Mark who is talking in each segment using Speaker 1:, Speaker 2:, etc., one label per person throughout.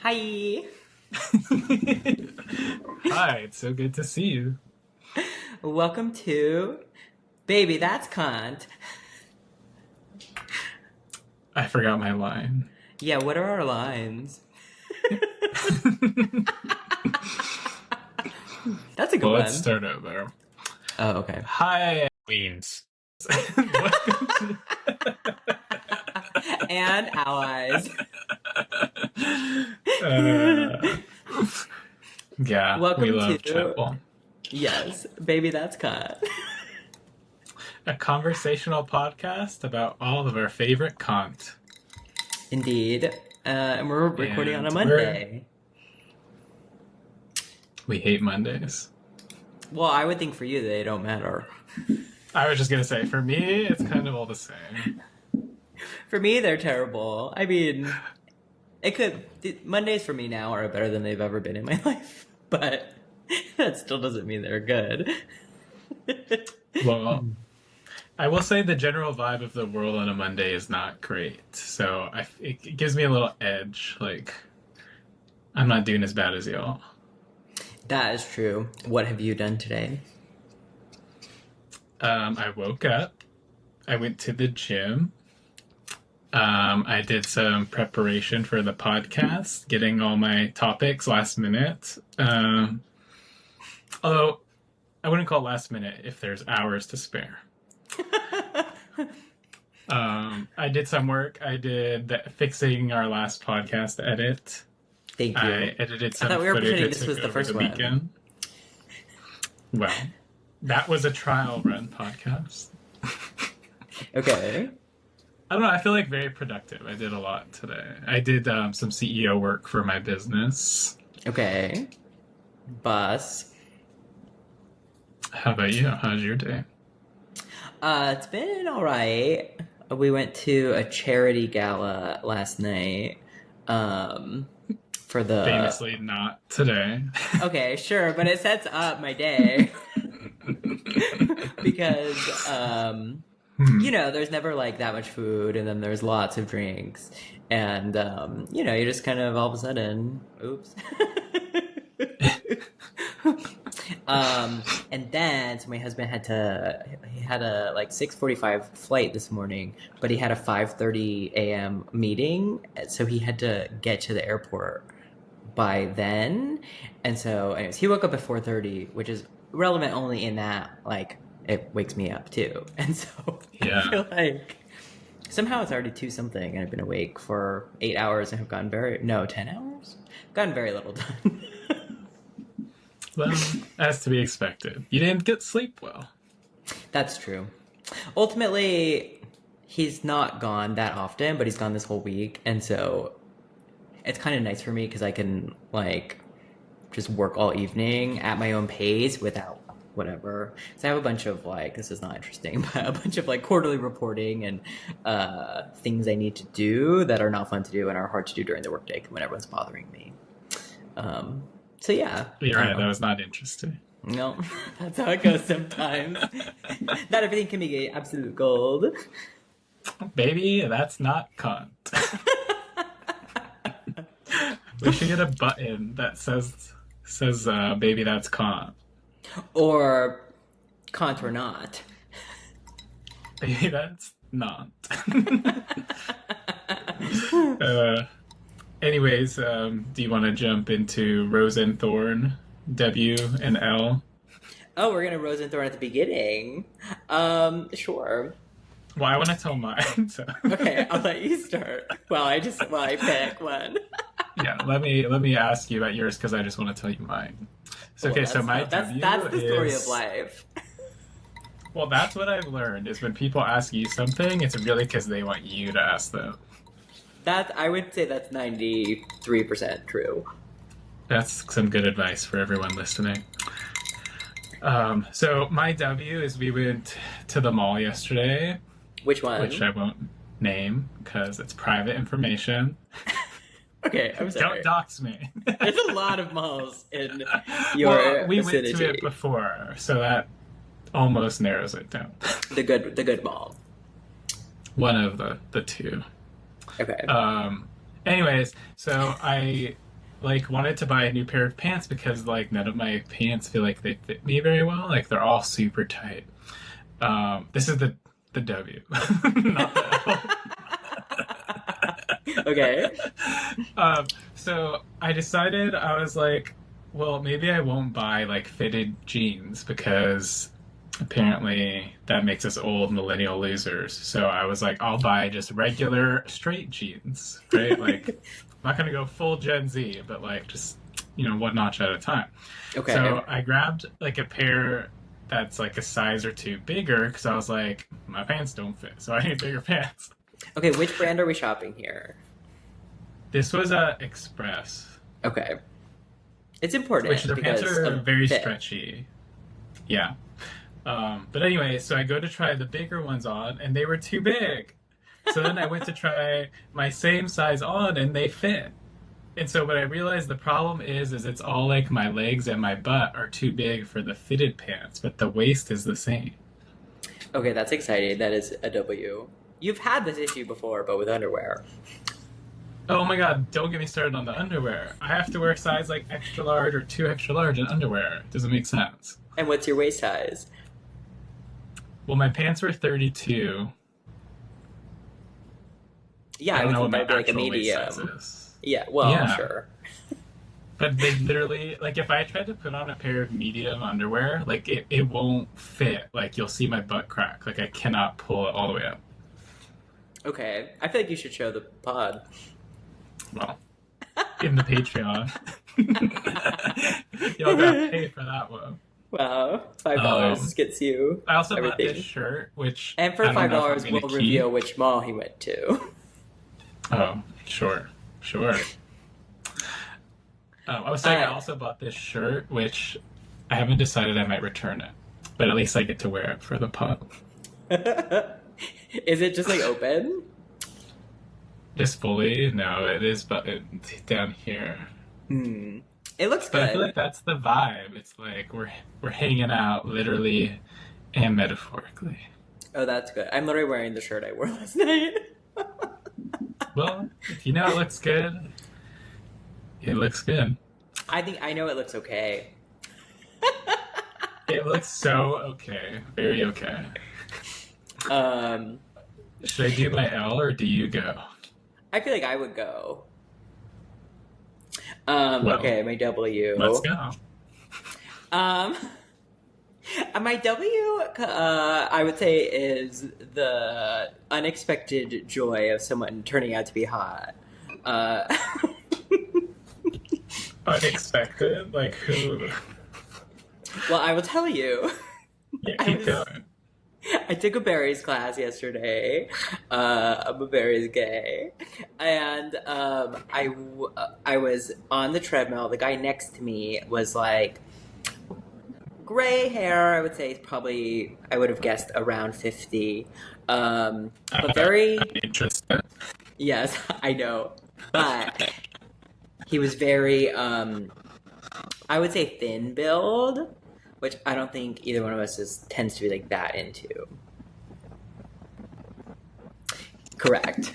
Speaker 1: Hi.
Speaker 2: Hi, it's so good to see you.
Speaker 1: Welcome to Baby That's Cont.
Speaker 2: I forgot my line.
Speaker 1: Yeah, what are our lines? That's a good
Speaker 2: Well, let's
Speaker 1: one.
Speaker 2: start over.
Speaker 1: Oh, okay.
Speaker 2: Hi, Queens. Welcome to.
Speaker 1: And allies.
Speaker 2: Uh, yeah, we
Speaker 1: Welcome
Speaker 2: love
Speaker 1: to
Speaker 2: Chapel.
Speaker 1: Yes, Baby That's Cont.
Speaker 2: A conversational podcast about all of our favorite Cont.
Speaker 1: Indeed. And we're recording on a
Speaker 2: And
Speaker 1: Monday.
Speaker 2: we hate Mondays.
Speaker 1: Well, I would think for you they don't matter.
Speaker 2: I was just going to say, for me, it's kind of all the same.
Speaker 1: For me, they're terrible. I mean, Mondays for me now are better than they've ever been in my life, but that still doesn't mean they're good.
Speaker 2: Well, I will say the general vibe of the world on a Monday is not great. So it gives me a little edge. Like, I'm not doing as bad as y'all.
Speaker 1: That is true. What have you done today?
Speaker 2: I woke up. I went to the gym. I did some preparation for the podcast, getting all my topics last minute. Although, I wouldn't call it last minute if there's hours to spare. I did some work. I did fixing our last podcast edit.
Speaker 1: Thank you.
Speaker 2: I edited
Speaker 1: I
Speaker 2: some
Speaker 1: thought we were
Speaker 2: footage
Speaker 1: pretending
Speaker 2: I
Speaker 1: this
Speaker 2: took
Speaker 1: was the
Speaker 2: over
Speaker 1: first
Speaker 2: the
Speaker 1: one.
Speaker 2: weekend. Well, that was a trial run podcast.
Speaker 1: Okay.
Speaker 2: I don't know. I feel like very productive. I did a lot today. I did some CEO work for my business.
Speaker 1: Okay. Bus.
Speaker 2: How about you? How's your day?
Speaker 1: It's been all right. We went to a charity gala last night. For the
Speaker 2: Famously not today.
Speaker 1: Okay, sure, but it sets up my day because there's never like that much food, and then there's lots of drinks, and you just kind of all of a sudden, oops. And then so my husband he had a like 6:45 flight this morning, but he had a 5:30 a.m. meeting, so he had to get to the airport by then. And so anyways, he woke up at 4:30, which is relevant only in that like it wakes me up too. And so
Speaker 2: Yeah.
Speaker 1: I feel like somehow it's already 2 something and I've been awake for 8 hours and have gotten 10 hours, gotten very little done.
Speaker 2: Well, as to be expected. You didn't get sleep well.
Speaker 1: That's true. Ultimately, he's not gone that often, but he's gone this whole week, and so it's kind of nice for me because I can like just work all evening at my own pace without whatever. So I have a bunch of like, this is not interesting, but a bunch of like quarterly reporting and things I need to do that are not fun to do and are hard to do during the workday when everyone's bothering me. So yeah.
Speaker 2: You're right, that was not interesting.
Speaker 1: No, that's how it goes sometimes. Not everything can be absolute gold.
Speaker 2: Baby, that's not Cont. We should get a button that says baby, that's Cont.
Speaker 1: Or Cont or not.
Speaker 2: Baby, that's not. Anyways, do you want to jump into Rose and Thorn, W and L?
Speaker 1: Oh, we're gonna Rose and Thorn at the beginning. Sure.
Speaker 2: Well, I want to tell mine. So.
Speaker 1: Okay, I'll let you start. While I pick one.
Speaker 2: Yeah, let me ask you about yours because I just want to tell you mine. So, okay, so my
Speaker 1: that's the story of life.
Speaker 2: Well, that's what I've learned is when people ask you something, it's really because they want you to ask them.
Speaker 1: I would say that's 93% true.
Speaker 2: That's some good advice for everyone listening. So my W is we went to the mall yesterday.
Speaker 1: Which one?
Speaker 2: Which I won't name because it's private information.
Speaker 1: Okay, I'm sorry.
Speaker 2: Don't dox me.
Speaker 1: There's a lot of malls in your
Speaker 2: we
Speaker 1: vicinity.
Speaker 2: went to it before, so that almost narrows it down.
Speaker 1: The good mall.
Speaker 2: One of the two.
Speaker 1: Okay.
Speaker 2: Anyways, so I like wanted to buy a new pair of pants because like none of my pants feel like they fit me very well. Like they're all super tight. This is the W, not the L.
Speaker 1: Okay.
Speaker 2: So I decided I was like, well, maybe I won't buy like fitted jeans because apparently that makes us old millennial losers. So I was like, I'll buy just regular straight jeans, right? Like, I'm not gonna go full Gen Z, but like just one notch at a time.
Speaker 1: Okay.
Speaker 2: So I grabbed like a pair that's like a size or two bigger because I was like, my pants don't fit, so I need bigger pants.
Speaker 1: Okay, which brand are we shopping here?
Speaker 2: This was a Express,
Speaker 1: Okay. It's
Speaker 2: which
Speaker 1: important
Speaker 2: their pants
Speaker 1: because
Speaker 2: are
Speaker 1: of
Speaker 2: very
Speaker 1: fit.
Speaker 2: stretchy. Yeah. But anyway, so I go to try the bigger ones on, and they were too big. So then I went to try my same size on, and they fit. And so what I realized the problem is it's all like my legs and my butt are too big for the fitted pants, but the waist is the same.
Speaker 1: Okay, that's exciting. That is a W. You've had this issue before, but with underwear.
Speaker 2: Oh my god, don't get me started on the underwear. I have to wear size like extra large or 2 extra large in underwear. It doesn't make sense.
Speaker 1: And what's your waist size?
Speaker 2: Well, my pants were 32.
Speaker 1: Yeah,
Speaker 2: I
Speaker 1: I
Speaker 2: don't
Speaker 1: would
Speaker 2: know what
Speaker 1: think
Speaker 2: my
Speaker 1: that would be like a
Speaker 2: actual waist size
Speaker 1: medium.
Speaker 2: is.
Speaker 1: Yeah, well,
Speaker 2: Yeah.
Speaker 1: sure.
Speaker 2: But they literally, like, if I tried to put on a pair of medium underwear, like, it won't fit. Like, you'll see my butt crack. Like, I cannot pull it all the way up.
Speaker 1: Okay, I feel like you should show the pod.
Speaker 2: Well, in the Patreon. Y'all gotta pay for that one.
Speaker 1: Wow, $5
Speaker 2: Um,
Speaker 1: gets you
Speaker 2: I also bought this
Speaker 1: everything.
Speaker 2: shirt, which
Speaker 1: And for
Speaker 2: I don't
Speaker 1: five
Speaker 2: know if I'm
Speaker 1: dollars,
Speaker 2: gonna
Speaker 1: we'll
Speaker 2: keep.
Speaker 1: reveal which mall he went to.
Speaker 2: Oh, sure, sure. I was saying I
Speaker 1: Uh,
Speaker 2: also bought this shirt, which I haven't decided I might return it, but at least I get to wear it for the pod.
Speaker 1: is it just like open?
Speaker 2: Just fully, no, it is, but it's down here.
Speaker 1: Hmm. It looks
Speaker 2: But I feel
Speaker 1: good.
Speaker 2: like that's the vibe. It's like we're hanging out literally and metaphorically.
Speaker 1: Oh, that's good. I'm literally wearing the shirt I wore last night.
Speaker 2: Well, if you know it looks good, it looks good.
Speaker 1: I think I know it looks okay.
Speaker 2: It looks so okay, very okay.
Speaker 1: Um,
Speaker 2: Should I do my L or do you go?
Speaker 1: I feel like I would go.
Speaker 2: Well,
Speaker 1: Okay, my
Speaker 2: let's
Speaker 1: W.
Speaker 2: go.
Speaker 1: Um, my W, I would say, is the unexpected joy of someone turning out to be hot. Uh,
Speaker 2: Unexpected, like who?
Speaker 1: well, I will tell you.
Speaker 2: Yeah,
Speaker 1: I
Speaker 2: keep
Speaker 1: was
Speaker 2: going.
Speaker 1: I took a berries class yesterday. I'm a berries gay, and I was on the treadmill. The guy next to me was like gray hair. I would say he's probably I would have guessed around 50, but very
Speaker 2: I'm interested.
Speaker 1: yes, I know, but he was very I would say thin build, which I don't think either one of us tends to be like that into. Correct.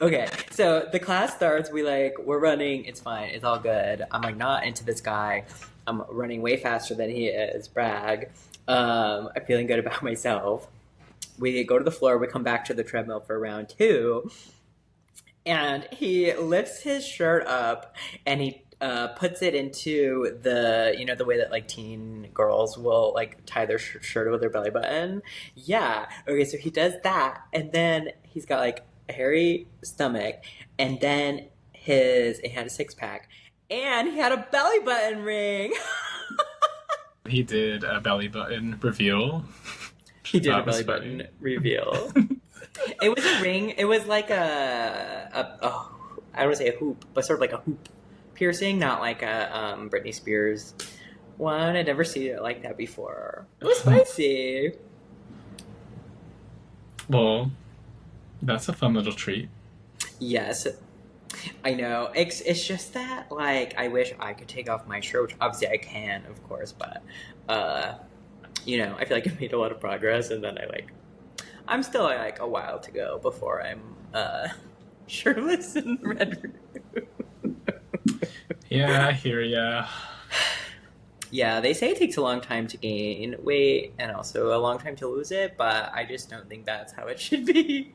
Speaker 1: Okay, so the class starts. We're running. It's fine. It's all good. I'm like not into this guy. I'm running way faster than he is. Brag. I'm feeling good about myself. We go to the floor. We come back to the treadmill for round two, and he lifts his shirt up and he puts it into the way that like teen girls will like tie their shirt with their belly button. Yeah. Okay. So he does that, and then he's got like a hairy stomach, and then he had a six pack, and he had a belly button ring.
Speaker 2: He did a belly button reveal.
Speaker 1: He did a
Speaker 2: That was
Speaker 1: belly
Speaker 2: funny.
Speaker 1: button reveal. It was a ring. It was like I don't want to say a hoop, but sort of like a hoop piercing, not like a Britney Spears one. I'd never seen it like that before. It was spicy.
Speaker 2: Well, that's a fun little treat.
Speaker 1: Yes, I know. It's just that like I wish I could take off my shirt, which obviously I can, of course, but I feel like I made a lot of progress, and then I'm still like a while to go before I'm shirtless in the red room.
Speaker 2: Yeah, I hear ya.
Speaker 1: Yeah, they say it takes a long time to gain weight and also a long time to lose it, but I just don't think that's how it should be.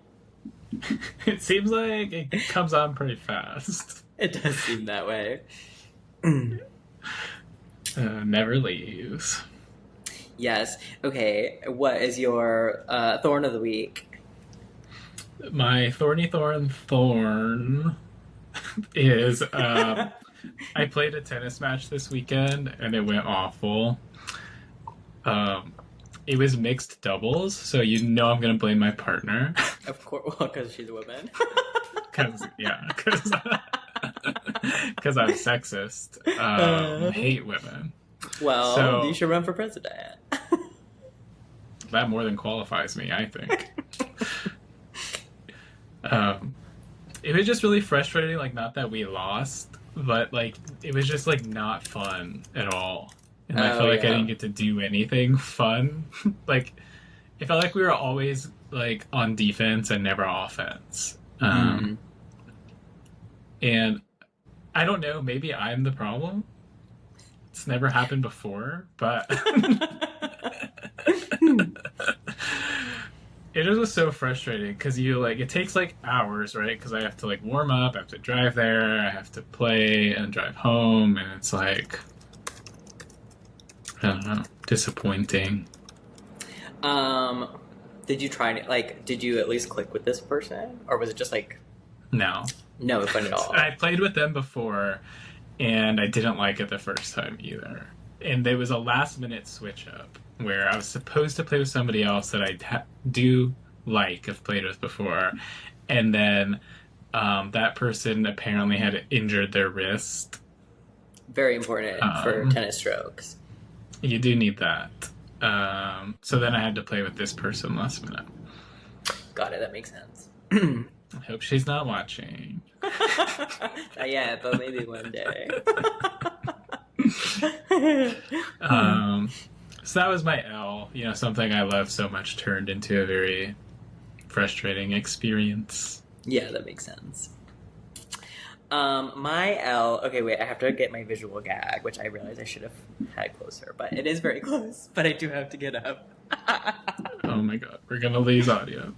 Speaker 2: It seems like it comes on pretty fast.
Speaker 1: It does seem that way.
Speaker 2: Never leaves.
Speaker 1: Yes. Okay. What is your thorn of the week?
Speaker 2: My thorny thorn is I played a tennis match this weekend and it went awful. Um, it was mixed doubles, so you know I'm gonna blame my partner.
Speaker 1: Of course, well, because she's a woman.
Speaker 2: Because I'm sexist. Hate women.
Speaker 1: Well,
Speaker 2: So
Speaker 1: you should run for president.
Speaker 2: that more than qualifies me, I think. Um, it was just really frustrating. Like, not that we lost, but like it was just like not fun at all. And I felt like I
Speaker 1: Yeah.
Speaker 2: didn't get to do anything fun. Like, it felt like we were always like on defense and never offense. And I don't know, maybe I'm the problem. It's never happened before, but it just was so frustrating because you like it takes like hours, right? Because I have to like warm up, I have to drive there, I have to play and drive home, and it's like I don't know, disappointing.
Speaker 1: Did you try to like? Did you at least click with this person, or was it just like
Speaker 2: No,
Speaker 1: no fun at all?
Speaker 2: I played with them before, and I didn't like it the first time either. And there was a last minute switch up where I was supposed to play with somebody else that I do like, have played with before, and then that person apparently had injured their wrist.
Speaker 1: Very important for tennis strokes.
Speaker 2: You do need that. So then I had to play with this person last minute.
Speaker 1: Got it. That makes sense.
Speaker 2: I hope she's not watching.
Speaker 1: Not yet, but maybe one day.
Speaker 2: So that was my L. You know, something I love so much turned into a very frustrating experience.
Speaker 1: Yeah, that makes sense. My L. Okay, wait. I have to get my visual gag, which I realize I should have had closer, but it is very close. But I do have to get up.
Speaker 2: Oh my god, we're gonna lose audio.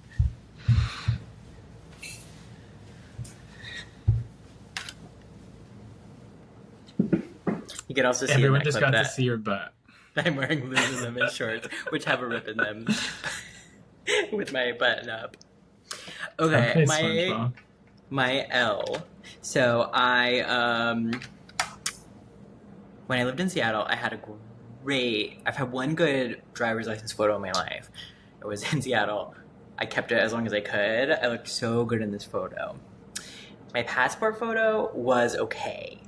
Speaker 1: You can also see
Speaker 2: Everyone
Speaker 1: in that
Speaker 2: just
Speaker 1: clip
Speaker 2: got to
Speaker 1: that
Speaker 2: see your butt.
Speaker 1: I'm wearing Lululemon shorts, which have a rip in them, with my button up. Okay, my L. So when I lived in Seattle, I had I've had one good driver's license photo in my life. It was in Seattle. I kept it as long as I could. I looked so good in this photo. My passport photo was okay.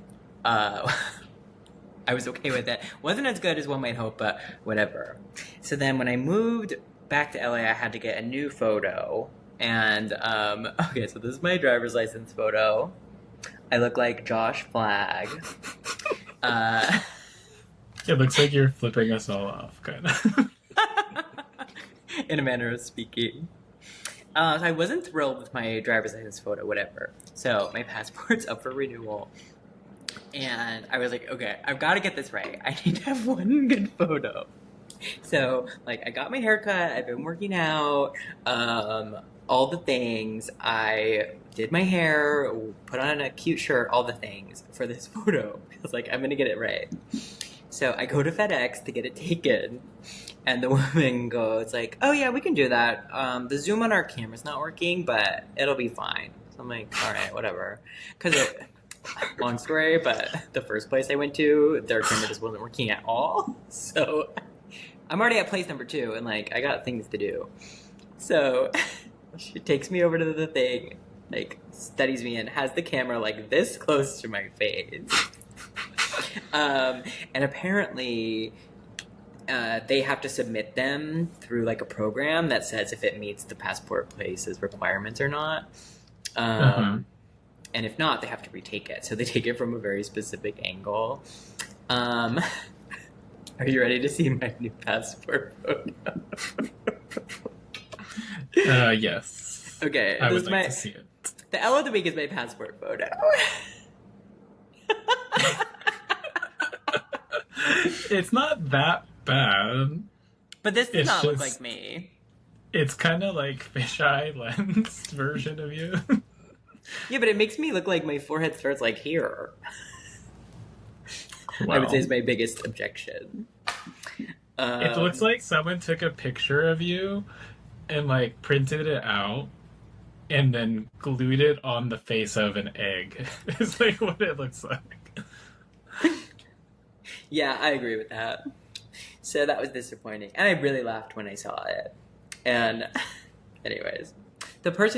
Speaker 1: I was okay with it. Wasn't as good as one might hope, but whatever. So then when I moved back to LA, I had to get a new photo. And, okay, so this is my driver's license photo. I look like Josh Flagg.
Speaker 2: It looks like you're flipping us all off, kind of.
Speaker 1: In a manner of speaking. So I wasn't thrilled with my driver's license photo, whatever. So my passport's up for renewal. And I was like, okay, I've got to get this right. I need to have one good photo. So, like, I got my haircut. I've been working out. All the things. I did my hair, put on a cute shirt, all the things for this photo. I was like, I'm going to get it right. So I go to FedEx to get it taken. And the woman goes like, oh, yeah, we can do that. The zoom on our camera's not working, but it'll be fine. So I'm like, all right, whatever. Because long story, but the first place I went to, their camera just wasn't working at all. So I'm already at place number 2, and like I got things to do. So she takes me over to the thing, like studies me, and has the camera like this close to my face. And apparently, they have to submit them through like a program that says if it meets the passport place's requirements or not. And if not, they have to retake it. So they take it from a very specific angle. Are you ready to see my new passport photo?
Speaker 2: Yes.
Speaker 1: Okay.
Speaker 2: I would like to see it.
Speaker 1: The L of the week is my passport photo.
Speaker 2: It's not that bad.
Speaker 1: But this does
Speaker 2: It's
Speaker 1: not look like
Speaker 2: just,
Speaker 1: me.
Speaker 2: it's kind of like fisheye lens version of you.
Speaker 1: Yeah, but it makes me look like my forehead starts like here. I would say
Speaker 2: Well,
Speaker 1: is my biggest objection.
Speaker 2: it looks
Speaker 1: Um,
Speaker 2: like someone took a picture of you and like printed it out and then glued it on the face of an egg. It's like what it looks like.
Speaker 1: yeah, I agree with that. So that was disappointing, and I really laughed when I saw it. And, anyways, there was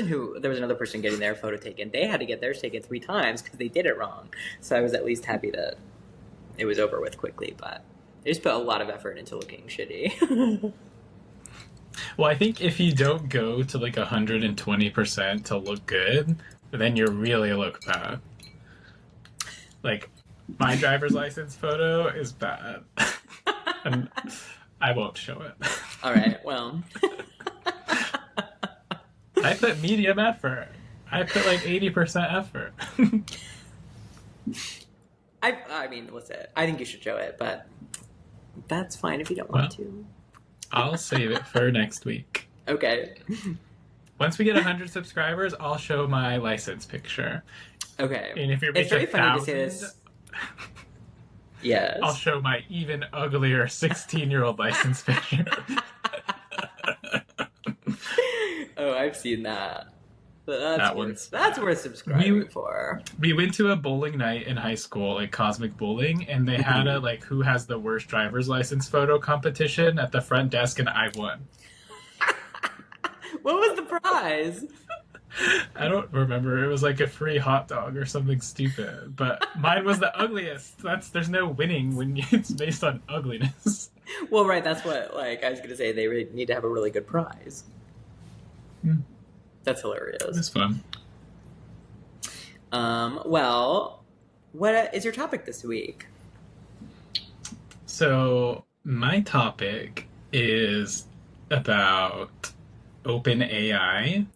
Speaker 1: another person getting their photo taken. They had to get theirs taken 3 times because they did it wrong. So I was at least happy that it was over with quickly. But they just put a lot of effort into looking shitty.
Speaker 2: Well, I think if you don't go to like 120% to look good, then you really look bad. Like my driver's license photo is bad. And I won't show it.
Speaker 1: All right, well,
Speaker 2: I put medium effort. I put like 80% effort.
Speaker 1: I mean, what's it? I think you should show it, but that's fine if you don't want
Speaker 2: Well,
Speaker 1: to.
Speaker 2: I'll save it for next week.
Speaker 1: Okay.
Speaker 2: Once we get 100 subscribers, I'll show my license picture.
Speaker 1: Okay.
Speaker 2: And if you
Speaker 1: It's
Speaker 2: reach
Speaker 1: very funny to say
Speaker 2: 1,000,
Speaker 1: this. Yes.
Speaker 2: I'll show my even uglier 16-year-old license picture.
Speaker 1: Oh, I've seen that. But
Speaker 2: That one's
Speaker 1: that's
Speaker 2: bad.
Speaker 1: worth subscribing
Speaker 2: We
Speaker 1: for.
Speaker 2: we went to a bowling night in high school, like Cosmic Bowling, and they had a like who has the worst driver's license photo competition at the front desk, and I won.
Speaker 1: What was the prize?
Speaker 2: I don't remember. It was like a free hot dog or something stupid, but mine was the ugliest. There's no winning when it's based on ugliness.
Speaker 1: Well, right, that's what like I was gonna say. They really need to have a really good prize. That's
Speaker 2: It
Speaker 1: hilarious.
Speaker 2: was fun.
Speaker 1: Well, what is your topic this week?
Speaker 2: So my topic is about OpenAI.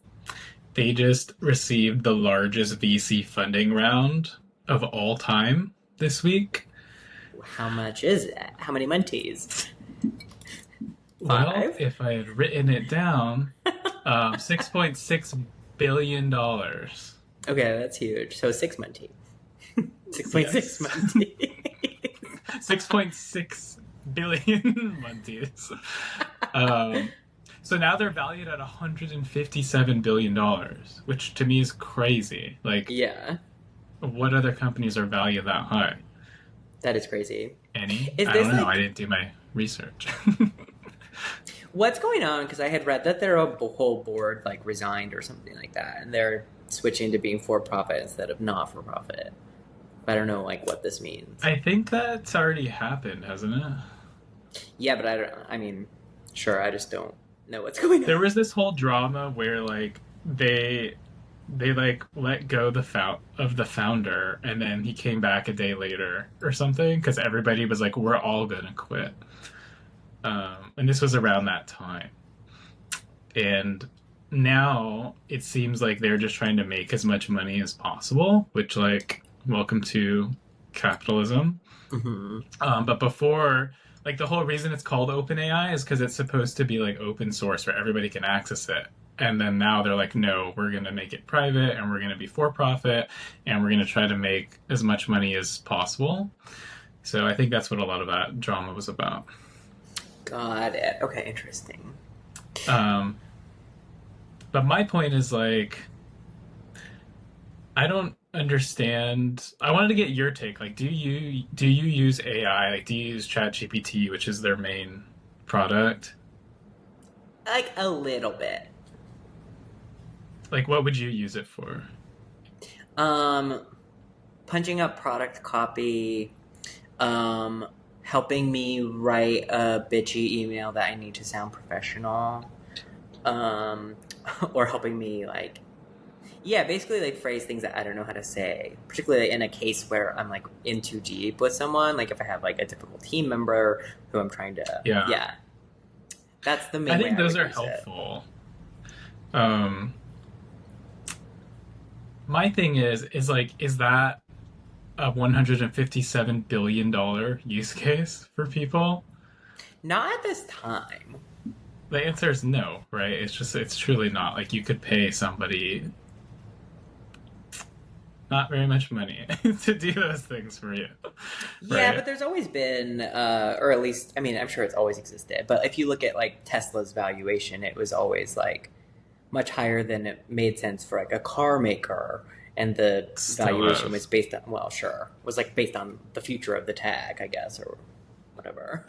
Speaker 2: They just received the largest VC funding round of all time this week.
Speaker 1: How much is it? How many Munties?
Speaker 2: Well,
Speaker 1: 5?
Speaker 2: if I had written it down, $6.6 billion.
Speaker 1: Okay, that's huge. So 6 Muntie. 6.6
Speaker 2: Yes.
Speaker 1: Muntie.
Speaker 2: 6.6 billion monkeys. So now they're valued at $157 billion, which to me is crazy. Like,
Speaker 1: Yeah,
Speaker 2: what other companies are valued that high?
Speaker 1: that is crazy.
Speaker 2: Any?
Speaker 1: Is
Speaker 2: I
Speaker 1: this
Speaker 2: don't know.
Speaker 1: like
Speaker 2: I didn't do my research.
Speaker 1: what's going on? Because I had read that their whole board like resigned or something like that, and they're switching to being for profit instead of not for profit. I don't know like what this means.
Speaker 2: I think that's already happened, hasn't it?
Speaker 1: Yeah, but I don't. I mean, sure. I just don't know what's going
Speaker 2: There
Speaker 1: on.
Speaker 2: was this whole drama where like they like let go of the founder, and then he came back a day later or something because everybody was like, "We're all gonna quit." And this was around that time, and now it seems like they're just trying to make as much money as possible, which like welcome to capitalism.
Speaker 1: Hmm.
Speaker 2: But before, like the whole reason it's called OpenAI is because it's supposed to be like open source where everybody can access it. And then now they're like, no, we're going to make it private and we're going to be for profit and we're going to try to make as much money as possible. So I think that's what a lot of that drama was about.
Speaker 1: Got it. Okay, interesting.
Speaker 2: Um, but my point is like, I don't understand. I wanted to get your take. Like, do you use AI? Like, do you use ChatGPT, which is their main product?
Speaker 1: Like a little bit.
Speaker 2: Like, what would you use it for?
Speaker 1: Um, Punching up product copy, helping me write a bitchy email that I need to sound professional, um, or helping me like, yeah, basically like phrase things that I don't know how to say, particularly in a case where I'm like in too deep with someone, like if I have like a difficult team member who I'm trying to,
Speaker 2: Yeah.
Speaker 1: yeah, that's the main
Speaker 2: I
Speaker 1: way
Speaker 2: think
Speaker 1: I
Speaker 2: those
Speaker 1: would
Speaker 2: are
Speaker 1: use it.
Speaker 2: helpful. Um, my thing is like, is that a $157 billion use case for people?
Speaker 1: Not at this time.
Speaker 2: The answer is no, right? It's truly not. Like, you could pay somebody not very much money to do those things for you,
Speaker 1: Yeah,
Speaker 2: right?
Speaker 1: but there's always been, or at least, I mean, I'm sure it's always existed. But if you look at like Tesla's valuation, it was always like much higher than it made sense for like a car maker. And the
Speaker 2: Still
Speaker 1: valuation was
Speaker 2: is.
Speaker 1: based on, well, sure, was like based on the future of the tag, I guess, or whatever.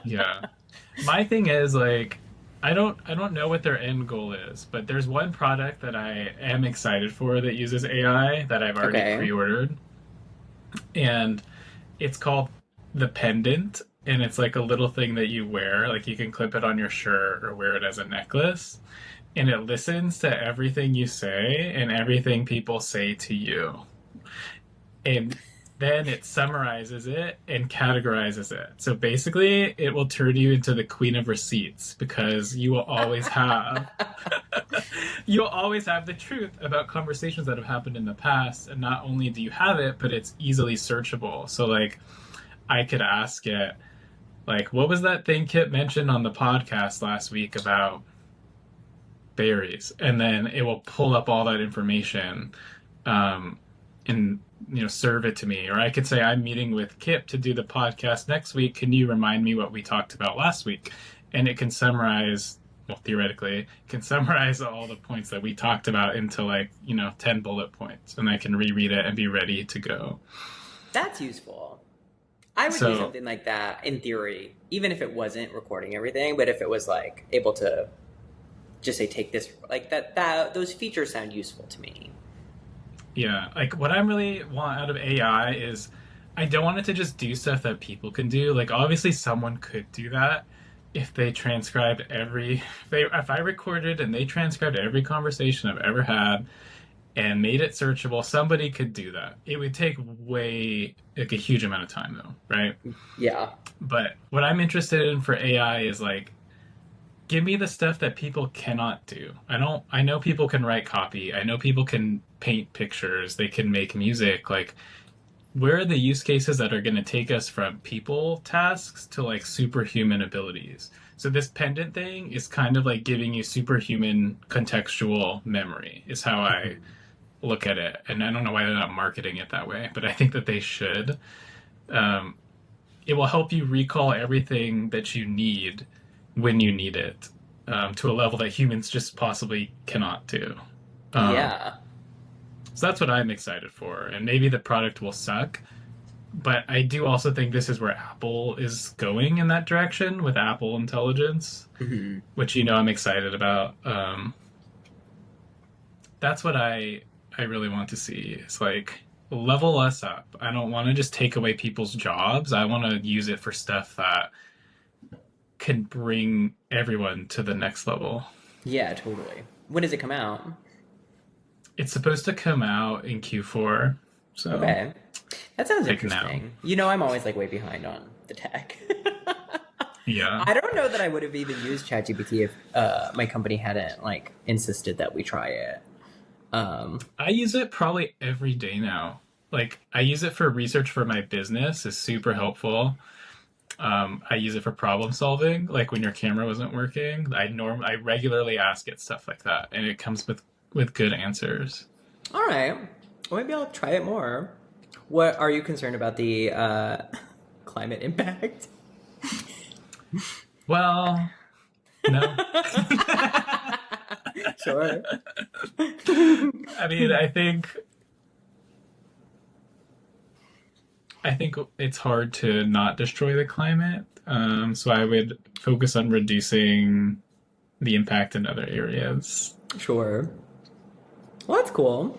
Speaker 2: Yeah. My thing is like I don't know what their end goal is, but there's one product that I am excited for that uses AI that I've already
Speaker 1: Okay.
Speaker 2: pre-ordered, and it's called the pendant, and it's like a little thing that you wear, like you can clip it on your shirt or wear it as a necklace, and it listens to everything you say and everything people say to you. And then it summarizes it and categorizes it. So basically, it will turn you into the queen of receipts because you'll always have the truth about conversations that have happened in the past, and not only do you have it, but it's easily searchable. So like I could ask it like, what was that thing Kip mentioned on the podcast last week about berries? And then it will pull up all that information, um, and serve it to me. Or I could say, I'm meeting with Kip to do the podcast next week. Can you remind me what we talked about last week? And it can summarize, well, theoretically, it can summarize all the points that we talked about into like 10 bullet points, and I can reread it and be ready to go.
Speaker 1: That's useful. I would use
Speaker 2: So
Speaker 1: something like that in theory, even if it wasn't recording everything, but if it was like able to just say take this like that those features sound useful to me.
Speaker 2: yeah, like what I really want out of AI is I don't want it to just do stuff that people can do. Like obviously someone could do that if they transcribed if I recorded and they transcribed every conversation I've ever had and made it searchable, somebody could do that. It would take way like a huge amount of time though, right?
Speaker 1: Yeah.
Speaker 2: But what I'm interested in for AI is like give me the stuff that people cannot do. I know people can write copy. I know people can paint pictures. They can make music. Like where are the use cases that are going to take us from people tasks to like superhuman abilities? So this pendant thing is kind of like giving you superhuman contextual memory is how I
Speaker 1: Mhm.
Speaker 2: look at it. And I don't know why they're not marketing it that way, but I think that they should. Um, it will help you recall everything that you need when you need it, to a level that humans just possibly cannot do. Um,
Speaker 1: Yeah.
Speaker 2: so that's what I'm excited for. And maybe the product will suck, but I do also think this is where Apple is going in that direction with Apple Intelligence,
Speaker 1: Mhm.
Speaker 2: which I'm excited about. That's what I really want to see. It's like level us up. I don't want to just take away people's jobs. I want to use it for stuff that can bring everyone to the next level.
Speaker 1: Yeah, totally. When does it come out?
Speaker 2: It's supposed to come out in Q4, so
Speaker 1: Okay. That sounds
Speaker 2: like now.
Speaker 1: interesting. I'm always like way behind on the tech.
Speaker 2: Yeah.
Speaker 1: I don't know that I would have even used ChatGPT if my company hadn't like insisted that we try it. Um,
Speaker 2: I use it probably every day now. Like I use it for research for my business. It's super helpful. I use it for problem solving. Like when your camera wasn't working, I regularly ask it stuff like that, and it comes with good answers.
Speaker 1: all right. Well, maybe I'll try it more. What are you concerned about the climate impact?
Speaker 2: Well, no.
Speaker 1: Sure.
Speaker 2: I mean, I think it's hard to not destroy the climate. So I would focus on reducing the impact in other areas.
Speaker 1: Sure. Well, that's cool.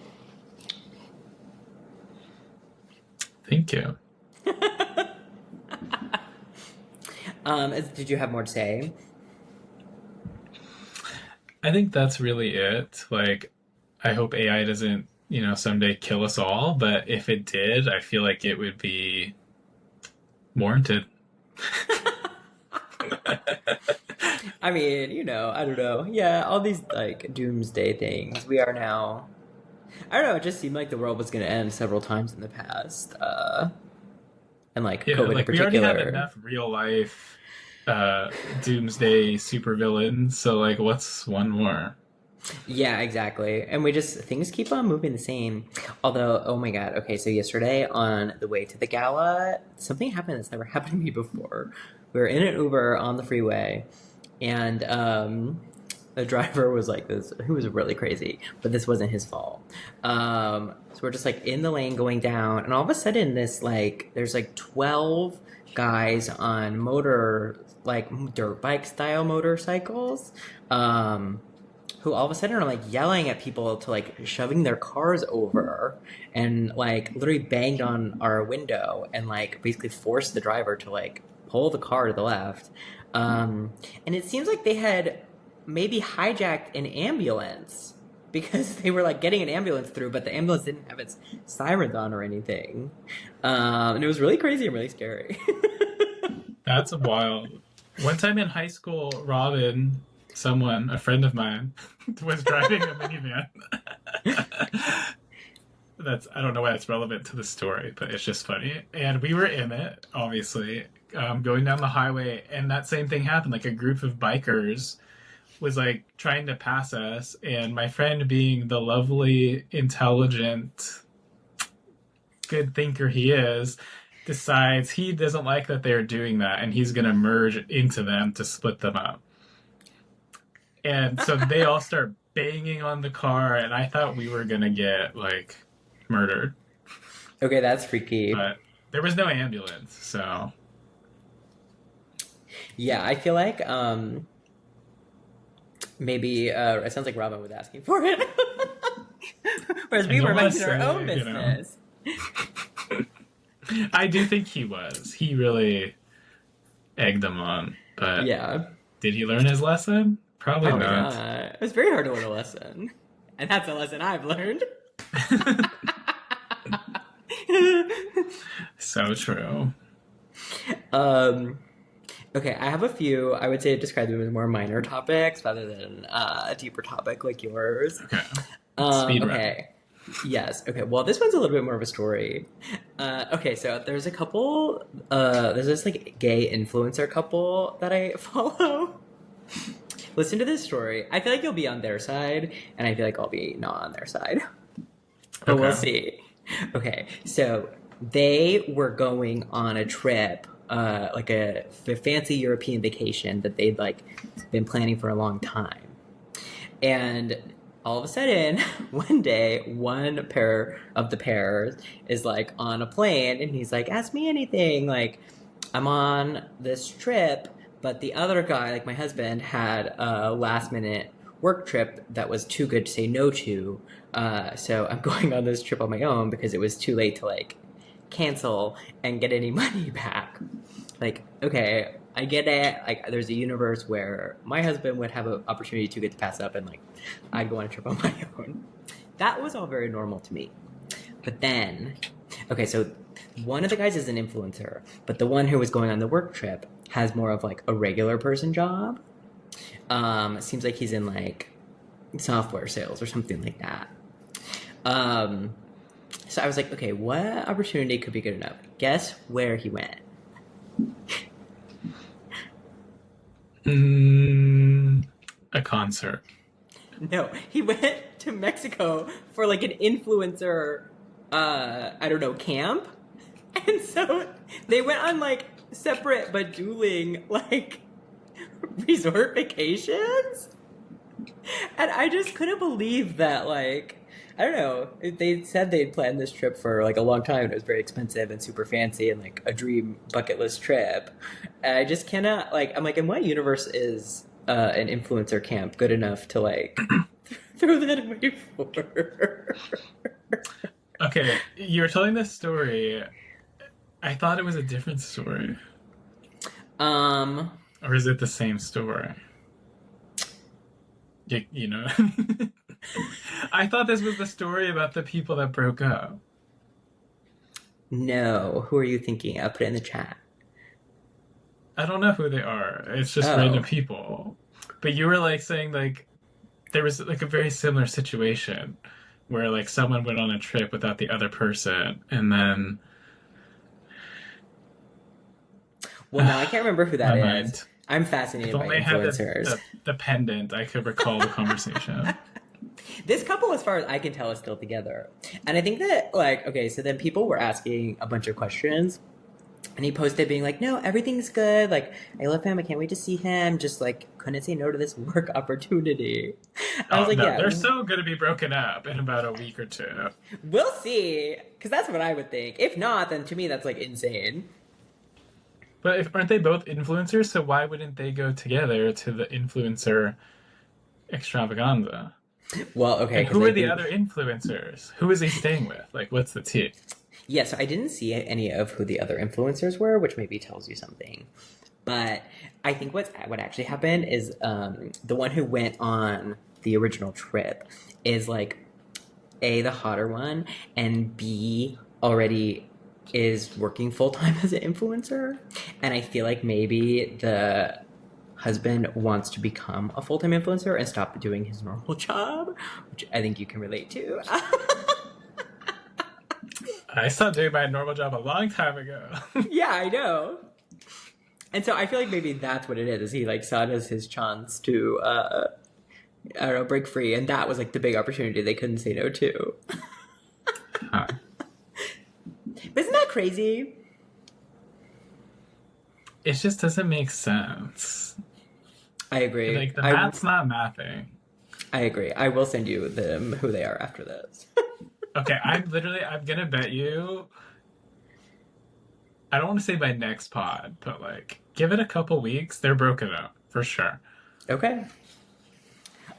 Speaker 2: Thank you.
Speaker 1: Did you have more to say?
Speaker 2: I think that's really it. Like, I hope AI doesn't, someday kill us all, but if it did, I feel like it would be warranted.
Speaker 1: I mean, I don't know. Yeah, all these like doomsday things. We are now. I don't know. It just seemed like the world was going to end several times in the past, and like
Speaker 2: Yeah,
Speaker 1: COVID in
Speaker 2: like we already have
Speaker 1: particular.
Speaker 2: enough real life doomsday supervillains, so like what's one more?
Speaker 1: Yeah, exactly. And we just things keep on moving the same. Although, oh my god. Okay, so yesterday on the way to the gala, something happened that's never happened to me before. We were in an Uber on the freeway, and the driver was like this. Who was really crazy, but this wasn't his fault. So we're just like in the lane going down, and all of a sudden, this like there's like 12 guys on like dirt bike style motorcycles. Um, who all of a sudden are like yelling at people to like shoving their cars over and like literally banged on our window and like basically forced the driver to like pull the car to the left. And it seems like they had maybe hijacked an ambulance because they were like getting an ambulance through, but the ambulance didn't have its sirens on or anything. And it was really crazy and really scary.
Speaker 2: That's wild. One time in high school, Robin, someone, a friend of mine, was driving a minivan. That's I don't know why that's relevant to the story, but it's just funny. And we were in it, obviously, going down the highway, and that same thing happened. Like a group of bikers was like trying to pass us, and my friend, being the lovely, intelligent, good thinker he is, decides he doesn't like that they're doing that, and he's gonna merge into them to split them up. And so they all start banging on the car, and I thought we were gonna get like murdered,
Speaker 1: Okay, that's freaky.
Speaker 2: but there was no ambulance, so
Speaker 1: Yeah, I feel like maybe it sounds like Robin was asking for it. Whereas we
Speaker 2: I
Speaker 1: were
Speaker 2: don't want to
Speaker 1: minding our own
Speaker 2: say.
Speaker 1: business.
Speaker 2: I do think he was. He really egged them on, but
Speaker 1: Yeah.
Speaker 2: did he learn his lesson? Probably
Speaker 1: Probably
Speaker 2: not.
Speaker 1: not. It was very hard to learn a lesson. And that's a lesson I've learned.
Speaker 2: So true.
Speaker 1: um, okay, I have a few, I would say describe them as more minor topics rather than a deeper topic like yours.
Speaker 2: Okay. Speed run.
Speaker 1: Okay. Yes. Okay. Well, this one's a little bit more of a story. Okay. So there's a couple. There's this like gay influencer couple that I follow. Listen to this story. I feel like you'll be on their side, and I feel like I'll be not on their side. But we'll
Speaker 2: Okay.
Speaker 1: see. Okay. So they were going on a trip, like a fancy European vacation that they'd like been planning for a long time. And all of a sudden, one day, one pair of the pairs is like on a plane and he's like, ask me anything. Like, I'm on this trip, but the other guy, like my husband, had a last minute work trip that was too good to say no to. So I'm going on this trip on my own because it was too late to like cancel and get any money back. Like, okay, I get it. Like, there's a universe where my husband would have an opportunity to get to pass up, and like, I'd go on a trip on my own. That was all very normal to me. But then, okay, so one of the guys is an influencer, but the one who was going on the work trip has more of like a regular person job. Seems like he's in like software sales or something like that. Um, so I was like, okay, what opportunity could be good enough? Guess where he went?
Speaker 2: A concert.
Speaker 1: No, he went to Mexico for like an influencer, I don't know, camp. And so they went on like separate but dueling like resort vacations. And I just couldn't believe that, like, I don't know. They said they'd planned this trip for like a long time. And it was very expensive and super fancy and like a dream bucket list trip. And I just cannot, like, I'm like, in what universe is an influencer camp good enough to like throw that away for?
Speaker 2: Okay, you were telling this story. I thought it was a different story.
Speaker 1: Um,
Speaker 2: Or is it the same story? You know? I thought this was the story about the people that broke up.
Speaker 1: no. Who are you thinking? I'll put it in the chat.
Speaker 2: I don't know who they are. It's just random
Speaker 1: Oh.
Speaker 2: people. But you were like saying like there was like a very similar situation where like someone went on a trip without the other person, and then
Speaker 1: Well, now I can't remember who
Speaker 2: my
Speaker 1: that is.
Speaker 2: mind.
Speaker 1: I'm
Speaker 2: If
Speaker 1: fascinated by
Speaker 2: only I had
Speaker 1: influencers.
Speaker 2: the pendant, I could recall the conversation.
Speaker 1: This couple, as far as I can tell, is still together. And I think that, like, okay, so then people were asking a bunch of questions. And he posted being like, no, everything's good. Like, I love him. I can't wait to see him. Just, like, couldn't say no to this work opportunity. I was
Speaker 2: Oh
Speaker 1: like,
Speaker 2: no,
Speaker 1: yeah,
Speaker 2: they're so going to be broken up in about a week or two.
Speaker 1: we'll see. Because that's what I would think. If not, then to me, that's, like, insane.
Speaker 2: But if aren't they both influencers? So why wouldn't they go together to the influencer extravaganza?
Speaker 1: Well, okay,
Speaker 2: And
Speaker 1: because
Speaker 2: who
Speaker 1: I
Speaker 2: are the
Speaker 1: think,
Speaker 2: other influencers? Who is he staying with? Like, what's the tea?
Speaker 1: yeah, so I didn't see any of who the other influencers were, which maybe tells you something. But I think what actually happened is the one who went on the original trip is like A, the hotter one, and B, already is working full time as an influencer. And I feel like maybe the husband wants to become a full time influencer and stop doing his normal job, which I think you can relate to.
Speaker 2: I stopped doing my normal job a long time ago.
Speaker 1: Yeah, I know. And so I feel like maybe that's what it is. He like saw it as his chance to I don't know, break free, and that was like the big opportunity they couldn't say no to.
Speaker 2: Huh.
Speaker 1: But isn't that crazy?
Speaker 2: It just doesn't make sense.
Speaker 1: I agree.
Speaker 2: Like the math's not mathing.
Speaker 1: I agree. I will send you them who they are after this.
Speaker 2: Okay, I'm gonna bet you. I don't want to say by next pod, but like, give it a couple weeks. They're broken up for sure.
Speaker 1: Okay.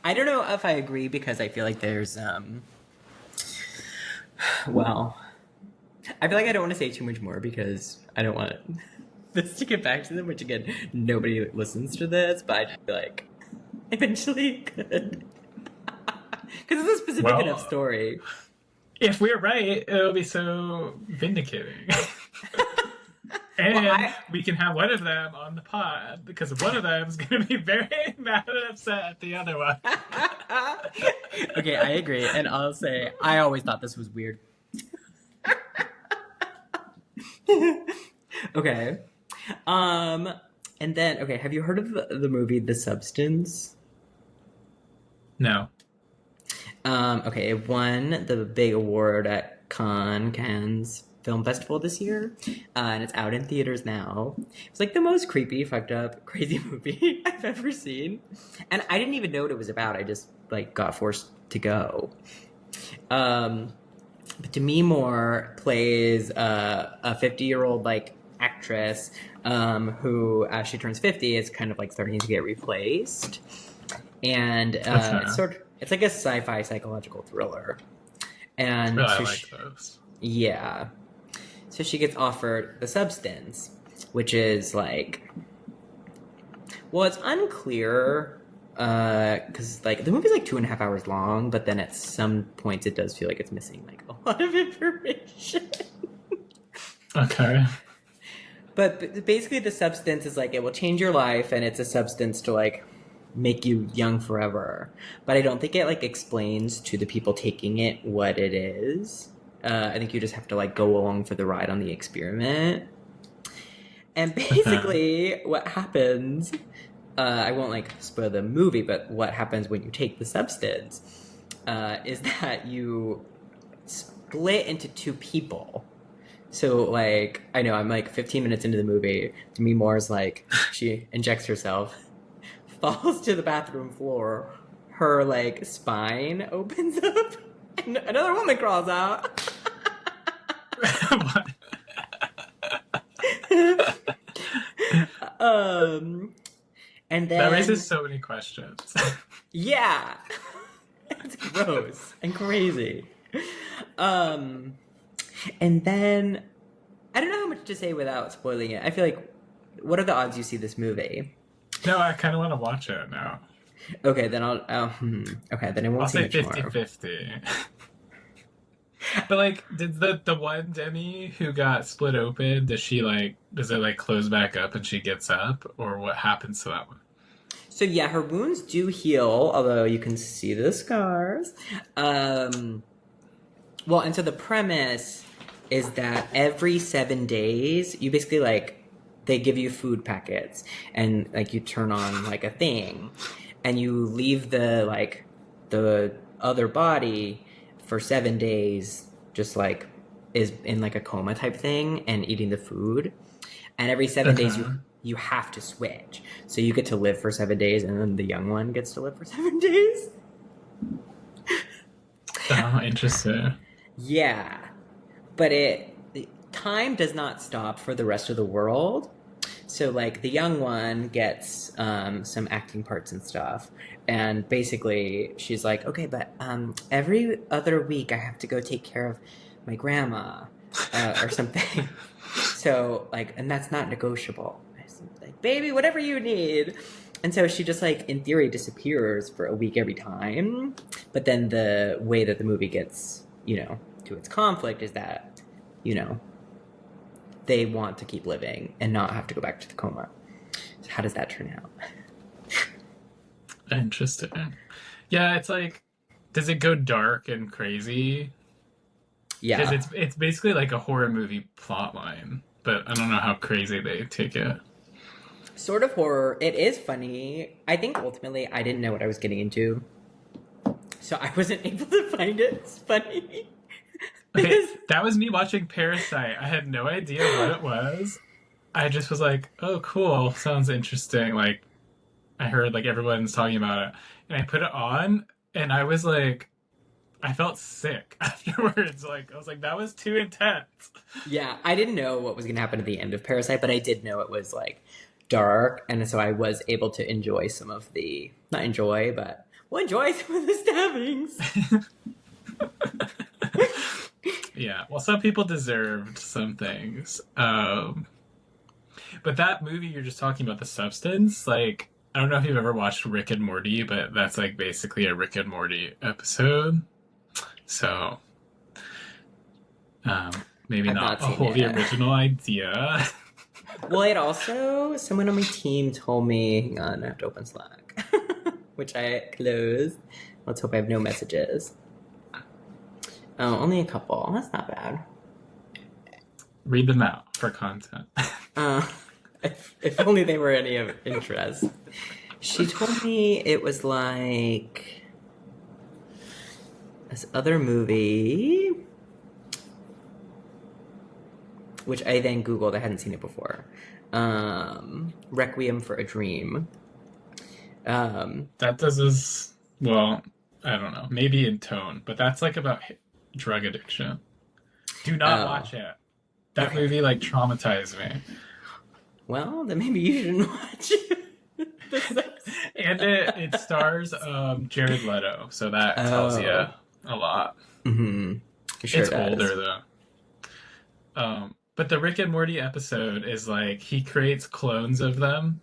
Speaker 1: I don't know if I agree because I feel like there's well, I feel like I don't want to say too much more because I don't want this to get back to them, which again, nobody listens to this, but I just feel like eventually it could. Because it's a specific
Speaker 2: Well,
Speaker 1: enough story.
Speaker 2: if we're right, it'll be so vindicating. And
Speaker 1: Well,
Speaker 2: we can have one of them on the pod because one of them is going to be very mad and upset at the other one.
Speaker 1: Okay, I agree. And I'll say, I always thought this was weird. Okay. And then, okay, have you heard of the movie The Substance?
Speaker 2: No.
Speaker 1: Okay, it won the big award at Cannes Film Festival this year, and it's out in theaters now. It's like the most creepy, fucked up, crazy movie I've ever seen, and I didn't even know what it was about. I just like got forced to go. But Demi Moore plays a 50-year-old like actress who, as she turns 50, is kind of like starting to get replaced, and it's like a sci-fi psychological thriller. And
Speaker 2: Really, I
Speaker 1: so
Speaker 2: like those.
Speaker 1: yeah. So she gets offered the substance, which is like, well, it's unclear because like the movie's like 2.5 hours long, but then at some points it does feel like it's missing like a lot of information.
Speaker 2: Okay.
Speaker 1: But basically, the substance is like it will change your life, and it's a substance to like make you young forever. But I don't think it like explains to the people taking it what it is. I think you just have to like go along for the ride on the experiment. And basically, what happens, I won't like spoil the movie, but what happens when you take the substance is that you split into two people. So, like, I know I'm like 15 minutes into the movie. Demi Moore's like, she injects herself, falls to the bathroom floor. Her like spine opens up, and another woman crawls out. And then
Speaker 2: That raises so many questions.
Speaker 1: yeah, it's gross and crazy. And then I don't know how much to say without spoiling it. I feel like, what are the odds you see this movie?
Speaker 2: No, I kind of want to watch it now.
Speaker 1: Okay, then okay, then I won't
Speaker 2: I'll
Speaker 1: say
Speaker 2: say
Speaker 1: much more.
Speaker 2: 50-50. But like, did the one Demi who got split open, does it like close back up and she gets up, or what happens to that one?
Speaker 1: So yeah, her wounds do heal, although you can see the scars. Well, and so the premise is that every 7 days, you basically like they give you food packets, and like you turn on like a thing, and you leave the other body for 7 days, just like is in like a coma type thing and eating the food, and every 7 days
Speaker 2: Okay.
Speaker 1: you have to switch, so you get to live for 7 days, and then the young one gets to live for 7 days.
Speaker 2: Oh, interesting.
Speaker 1: Yeah, but time does not stop for the rest of the world. So like the young one gets some acting parts and stuff, and basically she's like, okay, but every other week I have to go take care of my grandma or something. So like, and that's not negotiable. I was like, baby, whatever you need. And so she just like in theory disappears for a week every time. But then the way that the movie gets, to its conflict is that, you know, they want to keep living and not have to go back to the coma. So how does that turn out?
Speaker 2: Interesting. Yeah, it's like, does it go dark and crazy? Because
Speaker 1: Yeah.
Speaker 2: it's basically like a horror movie plot line, but I don't know how crazy they take it.
Speaker 1: Sort of horror. It is funny. I think ultimately I didn't know what I was getting into. So I wasn't able to find it funny.
Speaker 2: Okay,
Speaker 1: Because
Speaker 2: that was me watching Parasite. I had no idea what it was. I just was like, "Oh, cool. Sounds interesting." Like I heard like everyone's talking about it, and I put it on, and I was like, I felt sick afterwards. Like I was like, that was too intense.
Speaker 1: yeah, I didn't know what was going to happen at the end of Parasite, but I did know it was like dark, and so I was able to enjoy some of the not enjoy, but well, enjoy some of the stabbings.
Speaker 2: Yeah, well, some people deserved some things. But that movie you're just talking about, the substance, like I don't know if you've ever watched Rick and Morty, but that's like basically a Rick and Morty episode. So maybe
Speaker 1: I've
Speaker 2: not
Speaker 1: not
Speaker 2: a
Speaker 1: seen
Speaker 2: wholly
Speaker 1: it.
Speaker 2: original idea.
Speaker 1: Well, it also someone on my team told me, hang on, I have to open Slack, which I closed. Let's hope I have no messages. Oh, only a couple. That's not bad.
Speaker 2: Read them out for content.
Speaker 1: Uh, if only they were any of interest. She told me it was like this other movie, which I then Googled. I hadn't seen it before. Requiem for a Dream. Um,
Speaker 2: That does is, well, I don't know, maybe in tone, but that's like about drug addiction. Do not
Speaker 1: oh,
Speaker 2: watch it. That
Speaker 1: okay.
Speaker 2: movie like traumatized me.
Speaker 1: Well, then maybe you shouldn't watch it. The
Speaker 2: And it stars Jared Leto, so that tells you
Speaker 1: Oh,
Speaker 2: a lot.
Speaker 1: mm-hmm. It sure
Speaker 2: It's
Speaker 1: does.
Speaker 2: older though. But the Rick and Morty episode is like he creates clones of them.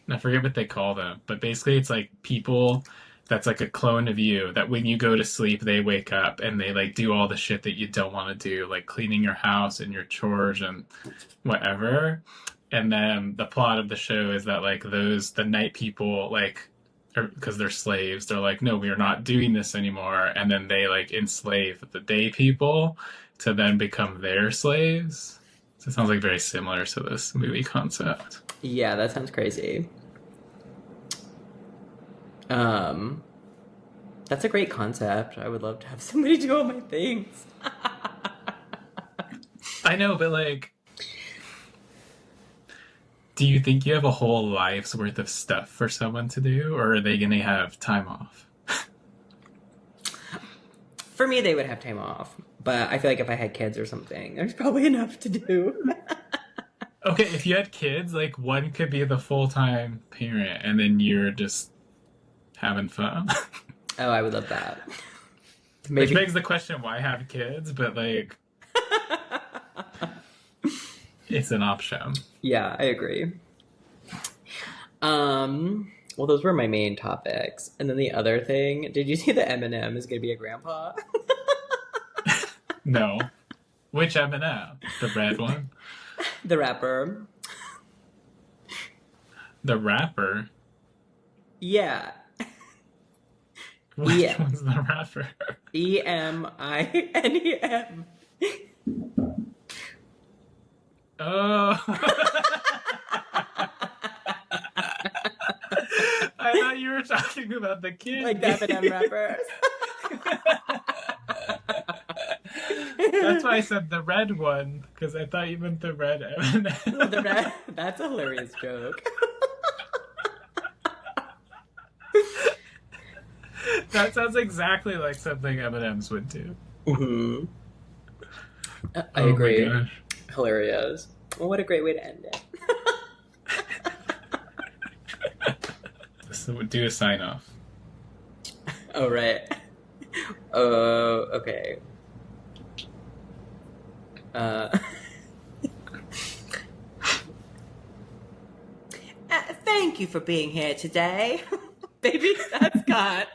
Speaker 2: And I forget what they call them, but basically it's like people that's like a clone of you that when you go to sleep they wake up and they like do all the shit that you don't want to do, like cleaning your house and your chores and whatever. And then the plot of the show is that like the night people like because they're slaves, they're like, no, we are not doing this anymore, and then they like enslave the day people to then become their slaves. So it sounds like very similar to this movie concept.
Speaker 1: Yeah, that sounds crazy. Um, that's a great concept. I would love to have somebody do all my things.
Speaker 2: I know, but like, do you think you have a whole life's worth of stuff for someone to do, or are they gonna have time off?
Speaker 1: For me, they would have time off, but I feel like if I had kids or something, there's probably enough to do.
Speaker 2: Okay, if you had kids, like one could be the full-time parent, and then you're just having fun.
Speaker 1: Oh, I would love that.
Speaker 2: Which
Speaker 1: Maybe.
Speaker 2: begs the question, why have kids? But like, it's an option.
Speaker 1: Yeah, I agree. Well, those were my main topics. And then the other thing, did you see that Eminem is going to be a grandpa?
Speaker 2: No. Which M&M? The red one?
Speaker 1: The rapper.
Speaker 2: The rapper?
Speaker 1: Yeah. E
Speaker 2: Which one's the rapper?
Speaker 1: Eminem.
Speaker 2: Oh. I thought you were talking about the kid.
Speaker 1: Like the Eminem rapper.
Speaker 2: That's why I said the red one, because I thought you meant the red Eminem.
Speaker 1: That's a hilarious joke.
Speaker 2: That sounds exactly like something M&M's would do.
Speaker 1: Mm-hmm. I
Speaker 2: Oh
Speaker 1: agree.
Speaker 2: my gosh.
Speaker 1: Hilarious. Well, what a great way to end it.
Speaker 2: So do a sign off.
Speaker 1: Oh, right. Oh, okay. Thank you for being here today. Baby, that's Cont.